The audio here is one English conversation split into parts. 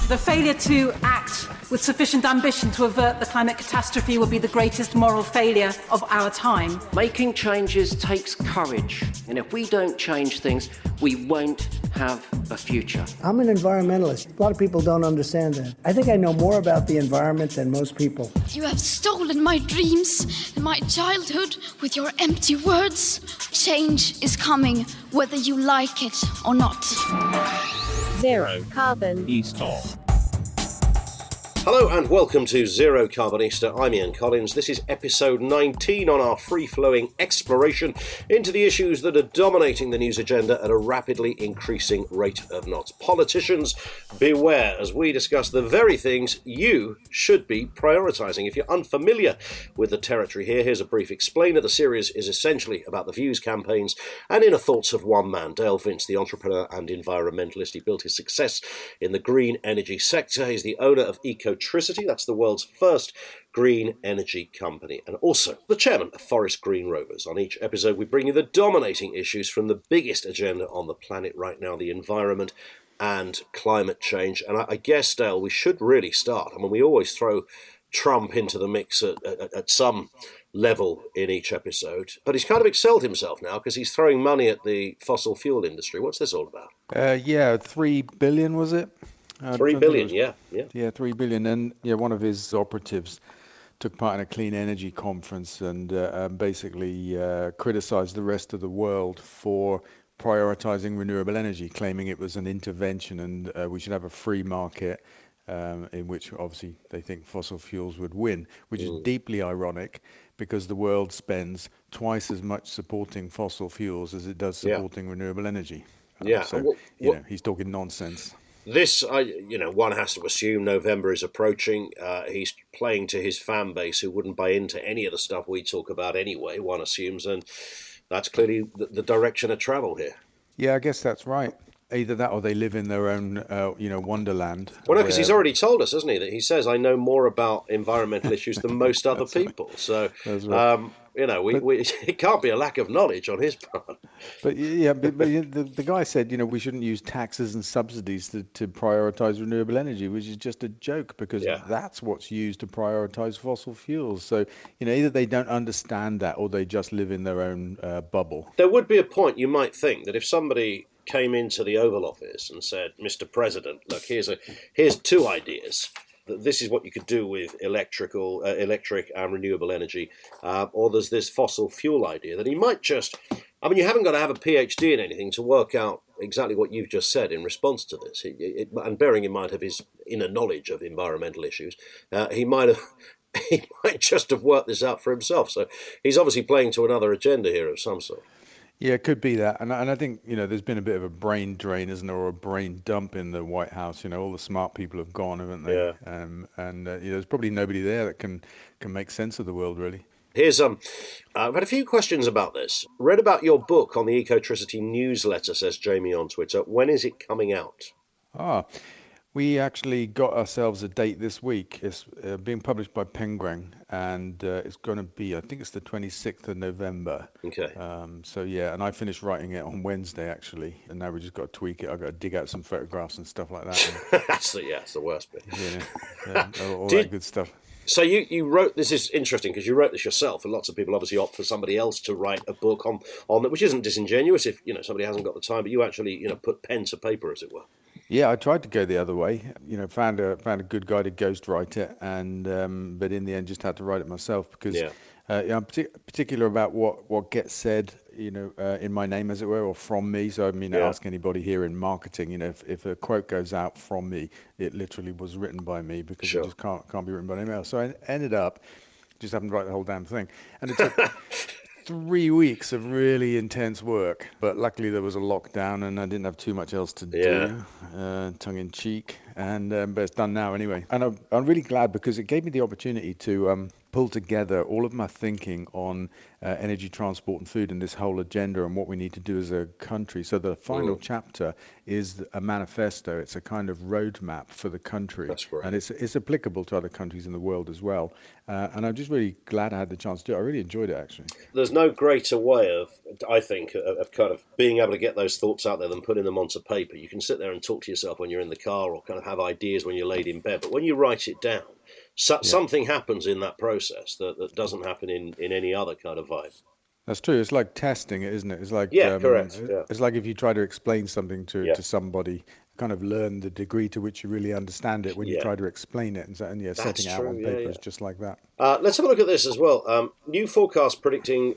The failure to act with sufficient ambition to avert the climate catastrophe will be the greatest moral failure of our time. Making changes takes courage, and if we don't change things, we won't have a future. I'm an environmentalist. A lot of people don't understand that. I think I know more about the environment than most people. You have stolen my dreams and my childhood with your empty words. Change is coming, whether you like it or not. Zero Carbon East. Hello and welcome to Zero Carbonista. I'm Ian Collins. This is episode 19 on our free-flowing exploration into the issues that are dominating the news agenda at a rapidly increasing rate of knots. Politicians, beware as we discuss the very things you should be prioritising. If you're unfamiliar with the territory here, here's a brief explainer. The series is essentially about the views, campaigns and inner thoughts of one man, Dale Vince, the entrepreneur and environmentalist. He built his success in the green energy sector. He's the owner of Ecotricity, that's the world's first green energy company, and also the chairman of Forest Green Rovers. On each episode, we bring you the dominating issues from the biggest agenda on the planet right now, the environment and climate change. And I guess, Dale, we should really start. I mean, we always throw Trump into the mix at some level in each episode, but he's kind of excelled himself now because he's throwing money at the fossil fuel industry. What's this all about? 3 billion, was it? 3 billion, yeah. Yeah, 3 billion. And one of his operatives took part in a clean energy conference and basically criticized the rest of the world for prioritizing renewable energy, claiming it was an intervention and we should have a free market in which obviously they think fossil fuels would win, which is deeply ironic because the world spends twice as much supporting fossil fuels as it does supporting renewable energy. So, he's talking nonsense. This, one has to assume November is approaching. He's playing to his fan base who wouldn't buy into any of the stuff we talk about anyway, one assumes, and that's clearly the direction of travel here. Yeah, I guess that's right. Either that or they live in their own, wonderland. Well, no, because he's already told us, hasn't he, that he says, I know more about environmental issues than most other people. Right. So, right. It can't be a lack of knowledge on his part. But the guy said, we shouldn't use taxes and subsidies to prioritize renewable energy, which is just a joke because that's what's used to prioritize fossil fuels. So, either they don't understand that or they just live in their own bubble. There would be a point, you might think, that if somebody came into the Oval Office and said, Mr. President, look, here's two ideas. This is what you could do with electric and renewable energy, or there's this fossil fuel idea that he might just, you haven't got to have a PhD in anything to work out exactly what you've just said in response to this. And bearing in mind of his inner knowledge of environmental issues, he might just have worked this out for himself. So he's obviously playing to another agenda here of some sort. Yeah, it could be that. And I think, there's been a bit of a brain drain, isn't there, or a brain dump in the White House. All the smart people have gone, haven't they? Yeah. There's probably nobody there that can make sense of the world, really. Here's I've had a few questions about this. Read about your book on the Ecotricity newsletter, says Jamie on Twitter. When is it coming out? We actually got ourselves a date this week. It's being published by Penguin, and it's going to be, I think it's the 26th of November. Okay. And I finished writing it on Wednesday, actually, and now we just got to tweak it. I've got to dig out some photographs and stuff like that. That's the worst bit. All that good stuff. So you wrote, this is interesting because you wrote this yourself, and lots of people obviously opt for somebody else to write a book on it, which isn't disingenuous if, somebody hasn't got the time, but you actually, put pen to paper, as it were. Yeah, I tried to go the other way. Found a good guy to ghostwrite it, and but in the end, just had to write it myself because I'm particular about what gets said, in my name, as it were, or from me. So ask anybody here in marketing, if a quote goes out from me, it literally was written by me because it just can't be written by anyone else. So I ended up just having to write the whole damn thing, and it took 3 weeks of really intense work, but luckily there was a lockdown and I didn't have too much else to do, tongue in cheek, and but it's done now anyway. And I'm really glad because it gave me the opportunity to pull together all of my thinking on energy, transport and food and this whole agenda and what we need to do as a country. So the final chapter is a manifesto. It's a kind of roadmap for the country. That's great. And it's applicable to other countries in the world as well. And I'm just really glad I had the chance to do it. I really enjoyed it, actually. There's no greater way of I think, of kind of being able to get those thoughts out there and putting them onto paper. You can sit there and talk to yourself when you're in the car or kind of have ideas when you're laid in bed. But when you write it down, something happens in that process that doesn't happen in any other kind of vibe. That's true. It's like testing it, isn't it? It's like correct. Yeah. It's like if you try to explain something to somebody, kind of learn the degree to which you really understand it when you try to explain it, and setting it out on paper is just like that. Let's have a look at this as well. New forecast predicting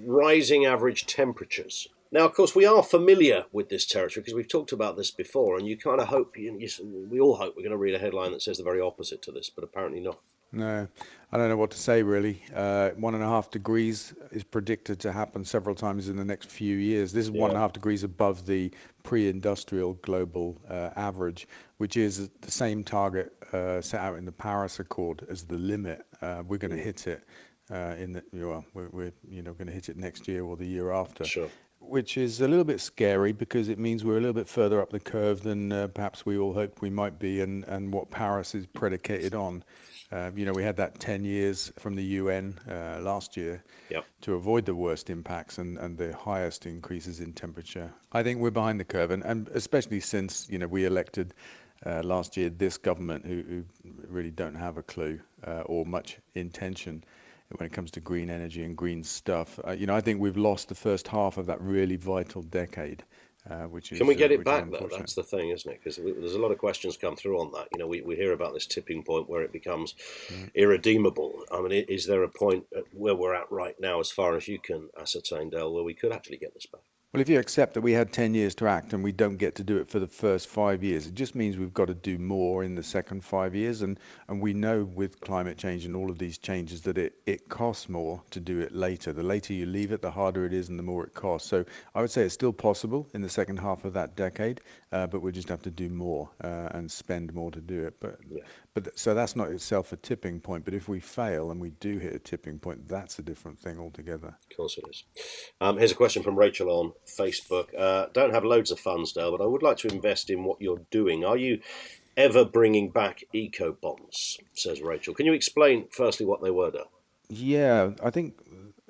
rising average temperatures. Now, of course, we are familiar with this territory because we've talked about this before, and you kind of hope, we all hope we're going to read a headline that says the very opposite to this, but apparently not. No, I don't know what to say, really. 1.5 degrees is predicted to happen several times in the next few years. This is 1.5 degrees above the pre-industrial global average, which is the same target set out in the Paris Accord as the limit. We're going to hit it we're going to hit it next year or the year after. Sure. Which is a little bit scary because it means we're a little bit further up the curve than perhaps we all hoped we might be, and what Paris is predicated on. We had that 10 years from the UN last year to avoid the worst impacts and the highest increases in temperature. I think we're behind the curve, and especially since we elected last year this government who really don't have a clue or much intention when it comes to green energy and green stuff. I think we've lost the first half of that really vital decade. Can we get it back, though? That's the thing, isn't it? Because there's a lot of questions come through on that. We hear about this tipping point where it becomes irredeemable. I mean, is there a point where we're at right now, as far as you can ascertain, Dale, where we could actually get this back? Well, if you accept that we had 10 years to act and we don't get to do it for the first 5 years, it just means we've got to do more in the second 5 years. And we know with climate change and all of these changes that it costs more to do it later. The later you leave it, the harder it is and the more it costs. So I would say it's still possible in the second half of that decade, but we just have to do more and spend more to do it. But so that's not itself a tipping point. But if we fail and we do hit a tipping point, that's a different thing altogether. Of course it is. Here's a question from Rachel on Facebook. Don't have loads of funds, Dale, but I would like to invest in what you're doing. Are you ever bringing back eco bonds? Says Rachel. Can you explain firstly what they were, Dale? Yeah, I think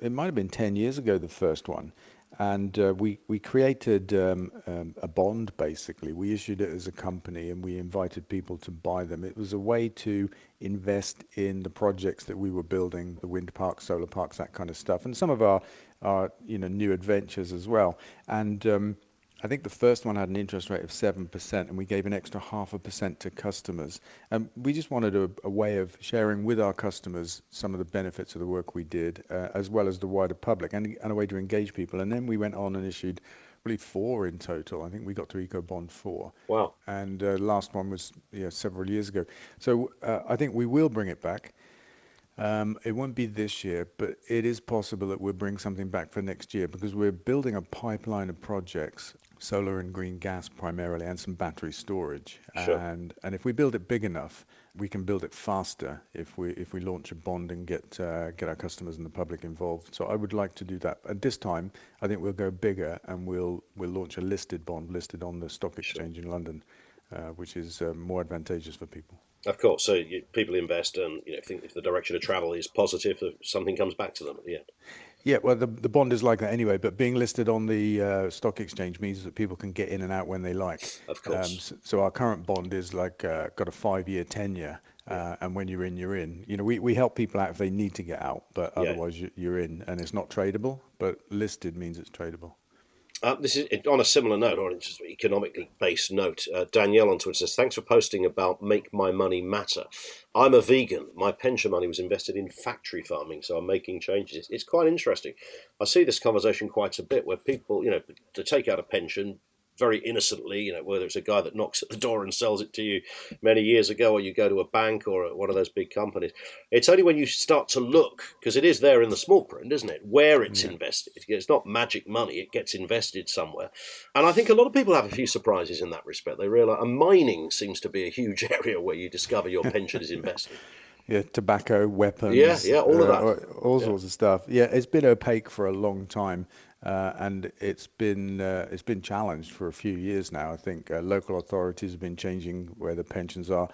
it might have been 10 years ago, the first one. And we created a bond, basically. We issued it as a company and we invited people to buy them. It was a way to invest in the projects that we were building, the wind parks, solar parks, that kind of stuff, and some of our new adventures as well. And I think the first one had an interest rate of 7%, and we gave an extra 0.5% to customers. And we just wanted a way of sharing with our customers some of the benefits of the work we did, as well as the wider public, and a way to engage people. And then we went on and issued really 4 in total. I think we got to Eco Bond 4. Wow. And last one was several years ago. So I think we will bring it back. It won't be this year, but it is possible that we'll bring something back for next year because we're building a pipeline of projects, solar and green gas primarily, and some battery storage. Sure. And if we build it big enough, we can build it faster if we launch a bond and get our customers and the public involved. So I would like to do that. At this time, I think we'll go bigger and we'll launch a listed bond listed on the stock exchange in London, which is more advantageous for people. Of course, so people invest and think if the direction of travel is positive, something comes back to them at the end. Yeah, well, the bond is like that anyway, but being listed on the stock exchange means that people can get in and out when they like. Of course. So our current bond is like got a 5-year tenure, and when you're in, you're in. We help people out if they need to get out, but otherwise you're in, and it's not tradable, but listed means it's tradable. This is on a similar note, or just economically based note. Danielle on Twitter says, thanks for posting about Make My Money Matter. I'm a vegan. My pension money was invested in factory farming, so I'm making changes. It's quite interesting. I see this conversation quite a bit where people, to take out a pension very innocently, whether it's a guy that knocks at the door and sells it to you many years ago, or you go to a bank or one of those big companies. It's only when you start to look, because it is there in the small print, isn't it, where it's invested. It's not magic money. It gets invested somewhere. And I think a lot of people have a few surprises in that respect. They realise, and mining seems to be a huge area where you discover your pension is invested. Yeah, tobacco, weapons. Yeah, all of that. All sorts of stuff. Yeah, it's been opaque for a long time. and it's been challenged for a few years now. I think local authorities have been changing where the pensions are.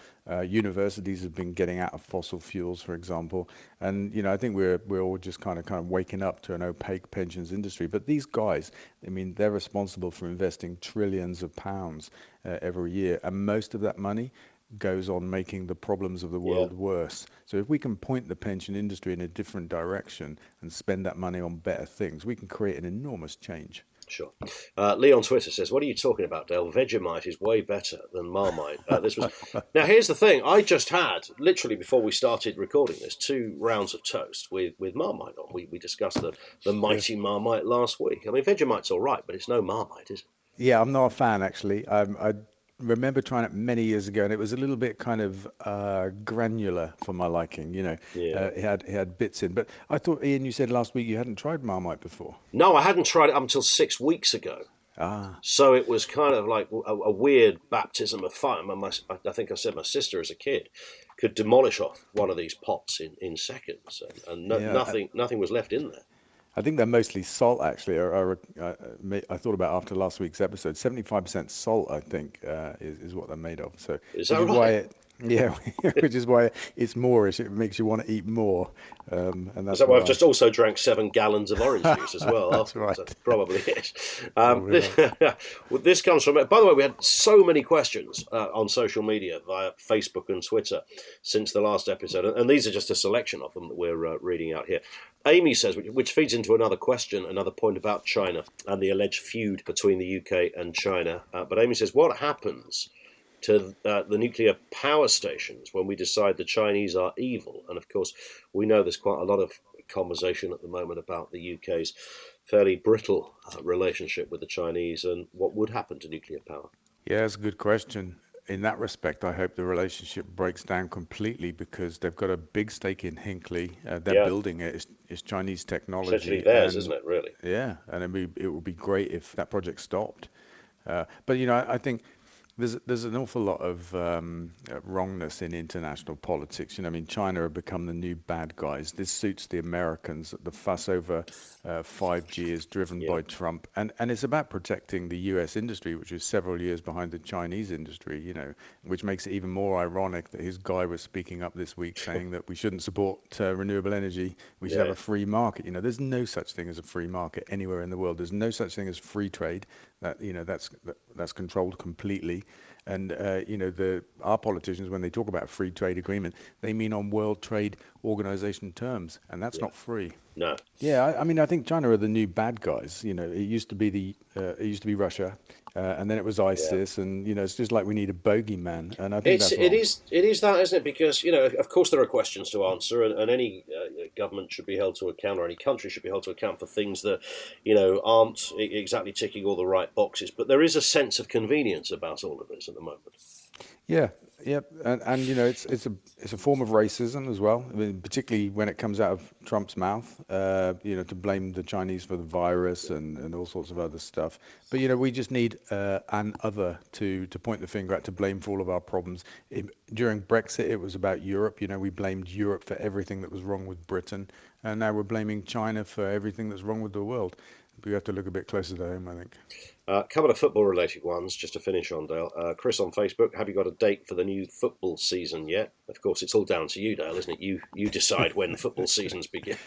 Universities have been getting out of fossil fuels, for example, and I think we're all just kind of waking up to an opaque pensions industry. But these guys, I mean, they're responsible for investing trillions of pounds every year, and most of that money goes on making the problems of the world worse. So if we can point the pension industry in a different direction and spend that money on better things, we can create an enormous change. Sure. Lee on Twitter says, "What are you talking about, Dale? Vegemite is way better than Marmite." Now. Here's the thing: I just had, literally before we started recording this, 2 rounds of toast with Marmite on. We discussed the mighty Marmite last week. I mean, Vegemite's all right, but it's no Marmite, is it? Yeah, I'm not a fan actually. I remember trying it many years ago, and it was a little bit kind of granular for my liking. It had bits in. But I thought, Ian, you said last week you hadn't tried Marmite before. No, I hadn't tried it up until 6 weeks ago. So it was kind of like a weird baptism of fire. I think I said my sister as a kid could demolish off one of these pots in seconds, and nothing was left in there. I think they're mostly salt, actually. I thought about after last week's episode, 75% salt, I think, is what they're made of. So is that right? Which is why it's moreish. It makes you want to eat more. And that's is that why I've just also drank 7 gallons of orange juice as well? That's right. That's probably it. This comes from, by the way, we had so many questions on social media via Facebook and Twitter since the last episode. And these are just a selection of them that we're reading out here. Amy says, which feeds into another point about China and the alleged feud between the UK and China. But Amy says, what happens to the nuclear power stations when we decide the Chinese are evil? And of course, we know there's quite a lot of conversation at the moment about the UK's fairly brittle relationship with the Chinese and what would happen to nuclear power. Yeah, that's a good question. In that respect, I hope the relationship breaks down completely because they've got a big stake in Hinkley. They're building it. It's Chinese technology. Essentially theirs, isn't it, really? Yeah, and it would be great if that project stopped. But, I think there's an awful lot of wrongness in international politics. China have become the new bad guys. This suits the Americans. The fuss over 5G is driven by Trump, and it's about protecting the U.S. industry, which is several years behind the Chinese industry. Which makes it even more ironic that his guy was speaking up this week saying that we shouldn't support renewable energy. We should have a free market. There's no such thing as a free market anywhere in the world. There's no such thing as free trade. That's controlled completely. And our politicians, when they talk about a free trade agreement, they mean on World Trade Organization terms, and that's not free. No. Yeah, I think China are the new bad guys. It used to be Russia, and then it was ISIS, and it's just like we need a bogeyman. And I think it is that, isn't it? Because of course there are questions to answer, and any government should be held to account, or any country should be held to account for things that aren't exactly ticking all the right boxes. But there is a sense of convenience about all of this at the moment. Yeah, and it's a form of racism as well. Particularly when it comes out of Trump's mouth, to blame the Chinese for the virus and all sorts of other stuff. But we just need an other to point the finger at, to blame for all of our problems. During Brexit, it was about Europe. We blamed Europe for everything that was wrong with Britain, and now we're blaming China for everything that's wrong with the world. We have to look a bit closer to home, I think. A couple of football-related ones, just to finish on, Dale. Chris on Facebook, have you got a date for the new football season yet? Of course, it's all down to you, Dale, isn't it? You decide when football seasons begin.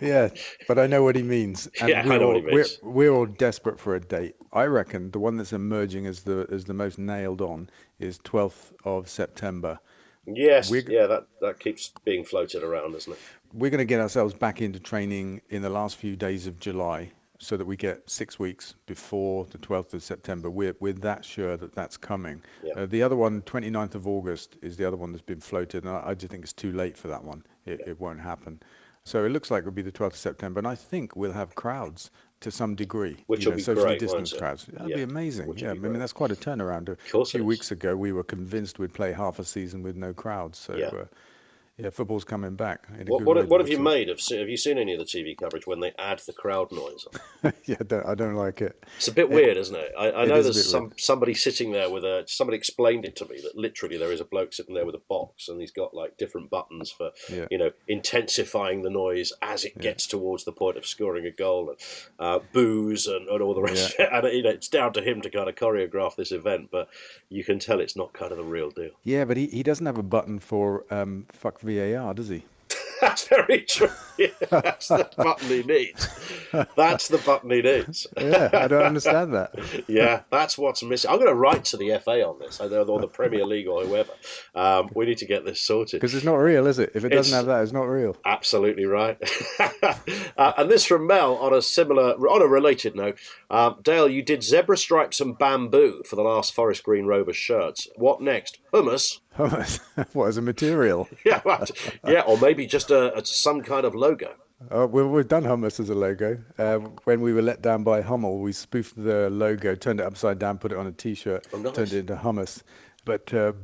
Yeah, but I know what he means. And I know what he means. We're all desperate for a date. I reckon the one that's emerging as the most nailed on is 12th of September. Yes, that keeps being floated around, isn't it? We're going to get ourselves back into training in the last few days of July, so that we get 6 weeks before the 12th of September. We're that sure that that's coming. Yeah. The other one, 29th of August, is the other one that's been floated, and I just think it's too late for that one. It won't happen. So it looks like it'll be the 12th of September, and I think we'll have crowds to some degree. Which will be socially great, distance crowds. That'd be amazing. Yeah, that's quite a turnaround. A few weeks ago, we were convinced we'd play half a season with no crowds. So Yeah, football's coming back. What have you made of? Have you seen any of the TV coverage when they add the crowd noise on? Yeah, I don't like it. It's a bit weird, isn't it? I know there's somebody sitting there with somebody explained it to me that literally there is a bloke sitting there with a box and he's got like different buttons for intensifying the noise as it gets towards the point of scoring a goal, and boos and all the rest of it. And it's down to him to kind of choreograph this event, but you can tell it's not kind of the real deal. Yeah, but he doesn't have a button for fuck VAR, does he? That's very true. Yeah, that's the button he needs. That's the button he needs. Yeah, I don't understand that. Yeah, that's what's missing. I'm going to write to the FA on this, or the Premier League or whoever. We need to get this sorted. Because it's not real, is it? If it doesn't have that, it's not real. Absolutely right. And this from Mel on a related note. Dale, you did zebra stripes and bamboo for the last Forest Green Rovers shirts. What next? Hummus? Hummus? What, as a material? Yeah, right. Yeah, or maybe just some kind of logo. We've done hummus as a logo. When we were let down by Hummel, we spoofed the logo, turned it upside down, put it on a T-shirt, nice. Turned it into hummus. But no,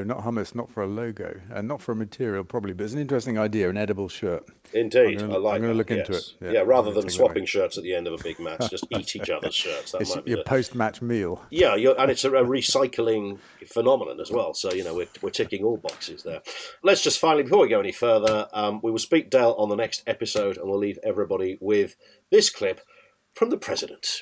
not hummus, not for a logo, and not for a material probably. But it's an interesting idea, an edible shirt. Indeed, I'm going to look into it. Yeah, rather than swapping shirts at the end of a big match, just eat each other's shirts. It's your post-match meal. Yeah, and it's a recycling phenomenon as well. So we're ticking all boxes there. Let's just finally, before we go any further, we will speak Dale on the next episode, and we'll leave everybody with this clip from the president.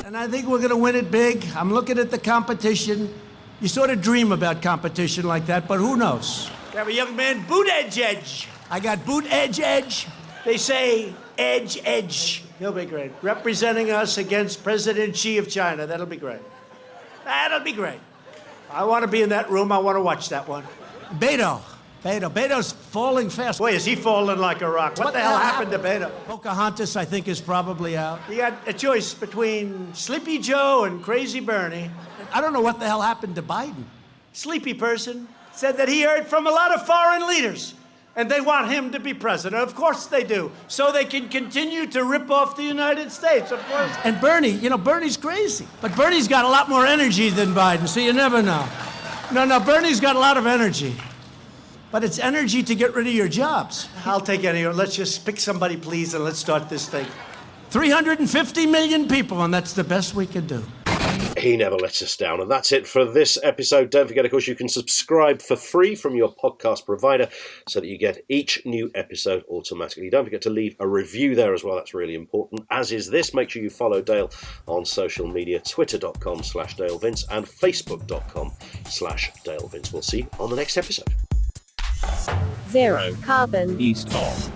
And I think we're going to win it big. I'm looking at the competition. You sort of dream about competition like that, but who knows? I have a young man, boot edge. I got boot edge. They say edge. He'll be great. Representing us against President Xi of China. That'll be great. I want to be in that room. I want to watch that one. Beto's falling fast. Boy, is he falling like a rock. What the hell happened to Beto? Pocahontas, I think, is probably out. You got a choice between Sleepy Joe and Crazy Bernie. I don't know what the hell happened to Biden. Sleepy person said that he heard from a lot of foreign leaders, and they want him to be president. Of course they do. So they can continue to rip off the United States, of course. And Bernie, Bernie's crazy. But Bernie's got a lot more energy than Biden, so you never know. No, Bernie's got a lot of energy. But it's energy to get rid of your jobs. I'll take any. Let's just pick somebody, please, and let's start this thing. 350 million people, and that's the best we can do. He never lets us down. And that's it for this episode. Don't forget, of course, you can subscribe for free from your podcast provider so that you get each new episode automatically. Don't forget to leave a review there as well. That's really important, as is this. Make sure you follow Dale on social media, twitter.com/Dale Vince and facebook.com/Dale Vince. We'll see you on the next episode. Zero Carbon East of